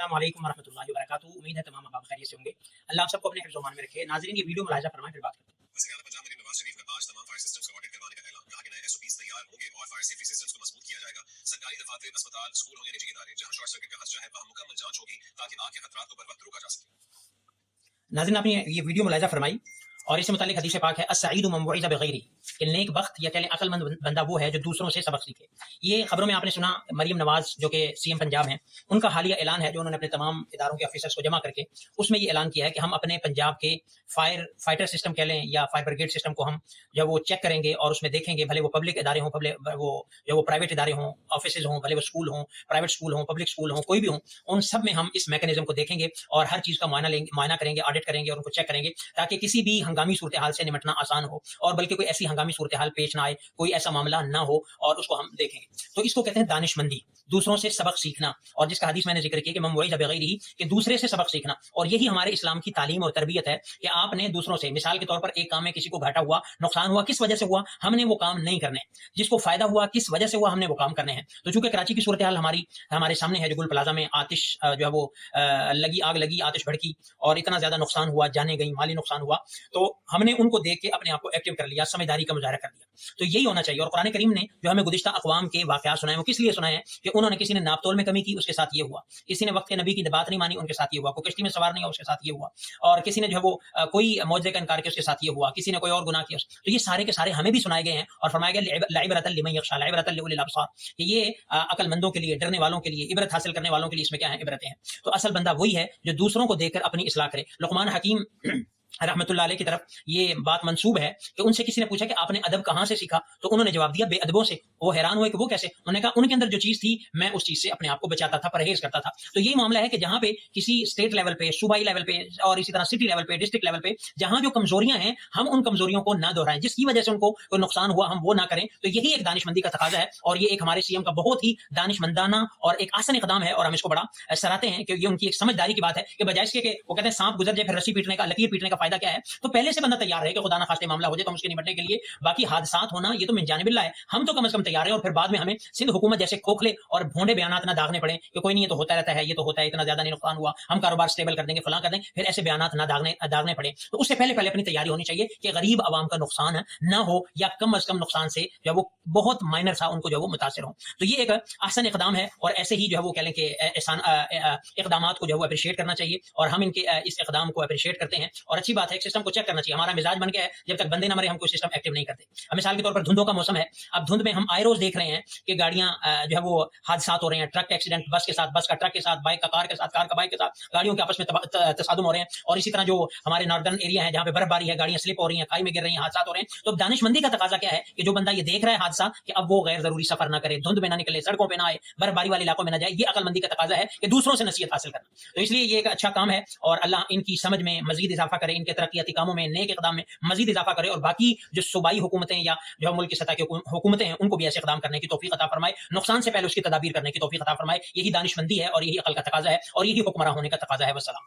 السلام علیکم ورحمۃ اللہ وبرکاتہ. امید ہے تمام احباب خیریت سے ہوں گے. اللہ آپ سب کو اپنے حفظ و امان میں رکھے. ناظرین یہ ویڈیو ملاحظہ فرمائیں پھر بات کرتے ہیں. وزیر اعلیٰ پنجاب نریندر نواز شریف کا آج تمام فائر سسٹمز کو آڈٹ کروانے کا اعلان. کہا کہ نئے SOPs تیار ہوں گے اور فائر سیفٹی سسٹمز کو مضبوط کیا جائے گا. سرکاری دفاتر، اسپتال، اسکول ہوں یا نجی ادارے جہاں شارٹ سرکٹ کا خدشہ ہے وہاں مکمل جانچ ہوگی تاکہ آگ کے خطرات کو بر وقت روکا جا سکے. ناظرین آپ نے یہ ویڈیو ملاحظہ فرمائی اور اس سے متعلق حدیث پاک ہے السعید من وعظ بغیرہ، کہ نیک بخت یا کہہ لیں عقل مند بندہ وہ ہے جو دوسروں سے سبق سیکھے. یہ خبروں میں آپ نے سنا مریم نواز جو کہ CM پنجاب ہیں، ان کا حالیہ اعلان ہے جو انہوں نے اپنے تمام اداروں کے آفیسرز کو جمع کر کے اس میں یہ اعلان کیا ہے کہ ہم اپنے پنجاب کے فائٹر سسٹم کہہ لیں یا فائر بریگیڈ سسٹم کو ہم جب وہ چیک کریں گے اور اس میں دیکھیں گے، بھلے وہ پبلک ادارے ہوں، وہ پرائیویٹ ادارے ہوں، آفیسز ہوں، بھلے وہ اسکول ہوں، پرائیویٹ اسکول ہوں، پبلک اسکول ہوں، کوئی بھی ہوں، ان سب میں ہم اس میکانزم کو دیکھیں گے اور ہر چیز کا معائنہ کریں گے، آڈٹ کریں گے اور ان کو چیک کریں گے تاکہ کسی بھی ہنگامی صورتحال سے نمٹنا آسان ہو اور بلکہ کوئی ایسی ہنگامی صورتحال پیش نہ آئے، کوئی ایسا معاملہ نہ ہو اور اس کو ہم دیکھیں گے. تو اس کو کہتے ہیں دانش مندی، دوسروں سے سبق سیکھنا. اور جس کا حدیث میں نے ذکر کیا کہ من وعظ بغیرہ، کہ دوسرے سے سبق سیکھنا. اور یہی ہمارے اسلام کی تعلیم اور تربیت ہے کہ آپ نے دوسروں سے، مثال کے طور پر ایک کام میں کسی کو گھاٹا ہوا، نقصان ہوا، کس وجہ سے ہوا، ہم نے وہ کام نہیں کرنے. جس کو فائدہ ہوا، کس وجہ سے ہوا، ہم نے وہ کام کرنے ہیں. تو چونکہ کراچی کی صورتحال ہمارے سامنے ہے، جو گل پلازا میں آتش جو ہے وہ آگ لگی، آتش بھڑکی اور اتنا زیادہ نقصان ہوا، جانیں گئی، مالی نقصان ہوا، تو ہم نے ان کو دیکھ کے اپنے آپ کو ایکٹیو کر لیا، سمجھداری کا مظاہرہ کر دیا. تو یہی ہونا چاہیے. اور قرآن کریم نے جو ہمیں گزشتہ اقوام کے واقعات سنائے وہ کس لیے سنائے ہیں کہ انہوں نے کسی نے ناپ تول میں کمی کی، اس کے ساتھ یہ ہوا. کسی نے وقت کے نبی کی بات نہیں مانی، ان کے ساتھ یہ ہوا. کوئی کشتی میں سوار نہیں ہوا، اس کے ساتھ یہ ہوا. اور کسی نے جو ہے وہ کوئی معجزے کا انکار کیا، اس کے ساتھ یہ ہوا. کسی نے کوئی اور گناہ کیا. تو یہ سارے کے سارے ہمیں بھی سنائے گئے ہیں اور فرمایا گیا لعبرۃ لمن یخشی، لعبرۃ لاولی الابصار، کہ یہ عقل مندوں کے لیے، ڈرنے والوں کے لیے، عبرت حاصل کرنے والوں کے لیے اس میں کیا ہیں، عبرتیں ہیں. تو اصل بندہ وہی ہے جو دوسروں کو دیکھ کر اپنی اصلاح کرے. لقمان حکیم رحمۃ اللہ علیہ کی طرف یہ بات منسوب ہے کہ ان سے کسی نے پوچھا کہ آپ نے ادب کہاں سے سیکھا، تو انہوں نے جواب دیا بے ادبوں سے. وہ حیران ہوئے کہ وہ کیسے. انہوں نے کہا ان کے اندر جو چیز تھی میں اس چیز سے اپنے آپ کو بچاتا تھا، پرہیز کرتا تھا. تو یہی معاملہ ہے کہ جہاں پہ کسی اسٹیٹ لیول پہ، صوبائی لیول پہ اور اسی طرح سٹی لیول پہ، ڈسٹرکٹ لیول پہ جہاں جو کمزوریاں ہیں، ہم ان کمزوریوں کو نہ دہرائیں، جس کی وجہ سے ان کو کوئی نقصان ہوا ہم وہ نہ کریں. تو یہی ایک دانش مندی کا تقاضا ہے اور یہ ایک ہمارے CM کا بہت ہی دانش مندانہ اور ایک آسن اقدام ہے اور ہم اس کو بڑا سراہتے ہیں کہ یہ ان کی ایک سمجھداری کی بات ہے کہ بجائے اس کے کہ وہ کہتے ہیں سانپ گزر جائے پھر رسی پیٹنے کا، لکیر پیٹنے کا فائدہ کیا ہے. تو پہلے سے بندہ تیار ہے کہ خدا نہ خواستہ معاملہ ہو جائے تو ہم اس کے نمٹنے کے لیے، باقی حادثات ہونا یہ تو من جانب اللہ ہے، ہم تو کم از کم تیار ہیں. اور پھر بعد میں ہمیں سندھ حکومت جیسے کھوکھلے اور بھونڈے بیانات نہ داغنے پڑے کہ کوئی نہیں، یہ تو ہوتا رہتا ہے، یہ تو ہوتا ہے، اتنا زیادہ نہیں نقصان ہوا، ہم کاروبار سٹیبل کر دیں گے، فلاں کر دیں گے، پھر ایسے بیانات نہ داغنے پڑے. تو اس سے پہلے اپنی تیاری ہونی چاہیے کہ غریب عوام کا نقصان نہ ہو یا کم از کم نقصان سے جو وہ بہت مائنر تھا ان کو جو وہ متاثر ہوں. تو یہ ایک احسن اقدام ہے اور ایسے ہی جو ہے وہ کہہ لیں کہ اقدامات کو جو ہے وہ اپریشیٹ کرنا چاہیے اور ہم ان کے اس اقدام کو اپریشیٹ کرتے ہیں. اور اچھی بات ہے ایک سسٹم کو چیک کرنا چاہیے. ہمارا مزاج بن گیا ہے جب تک بندے نہ مرے ہم کوئی سسٹم ایکٹیو نہیں کرتے. مثال کے طور پر دھندوں کا موسم ہے، اب دھند میں ہم آئے روز دیکھ رہے ہیں کہ گاڑیاں جو ہے وہ حادثات ہو رہے ہیں، ٹرک ایکسیڈنٹ، بس کے ساتھ، بس کا ٹرک کے ساتھ، بائک کا کار کے ساتھ، کار کا بائک کے ساتھ، گاڑیوں کے آپس میں تصادم ہو رہے ہیں. اور اسی طرح جو ہمارے ناردرن ایریا ہے جہاں پہ برف باری ہے، گاڑیاں سلپ ہو رہی ہیں، کھائی میں گر رہی ہیں، حادثات ہو رہے ہیں. تو دانش مندی کا تقاضا کیا ہے کہ جو بندہ یہ دیکھ رہا ہے حادثہ کہ اب وہ غیر ضروری سفر نہ کرے، دھند میں نہ نکلے، سڑکوں پہ نہ آئے، برف باری والے علاقوں میں نہ جائے. یہ عقل مندی کا تقاضا ہے کہ دوسروں سے نصیحت حاصل کرنا. تو اس لیے یہ ایک اچھا کام ہے اور اللہ ان کی سمجھ میں مزید اضافہ کرے، ان کے ترقیاتی کاموں میں، نیک اقدام میں مزید اضافہ کرے اور باقی جو صوبائی حکومتیں یا جو ملک کی سطح کی حکومتیں ہیں ان کو بھی ایسے اقدام کرنے کی توفیق عطا فرمائے، نقصان سے پہلے اس کی تدابیر کرنے کی توفیق عطا فرمائے. یہی دانش مندی ہے اور یہی عقل کا تقاضا ہے اور یہی حکمراں ہونے کا تقاضا ہے. والسلام.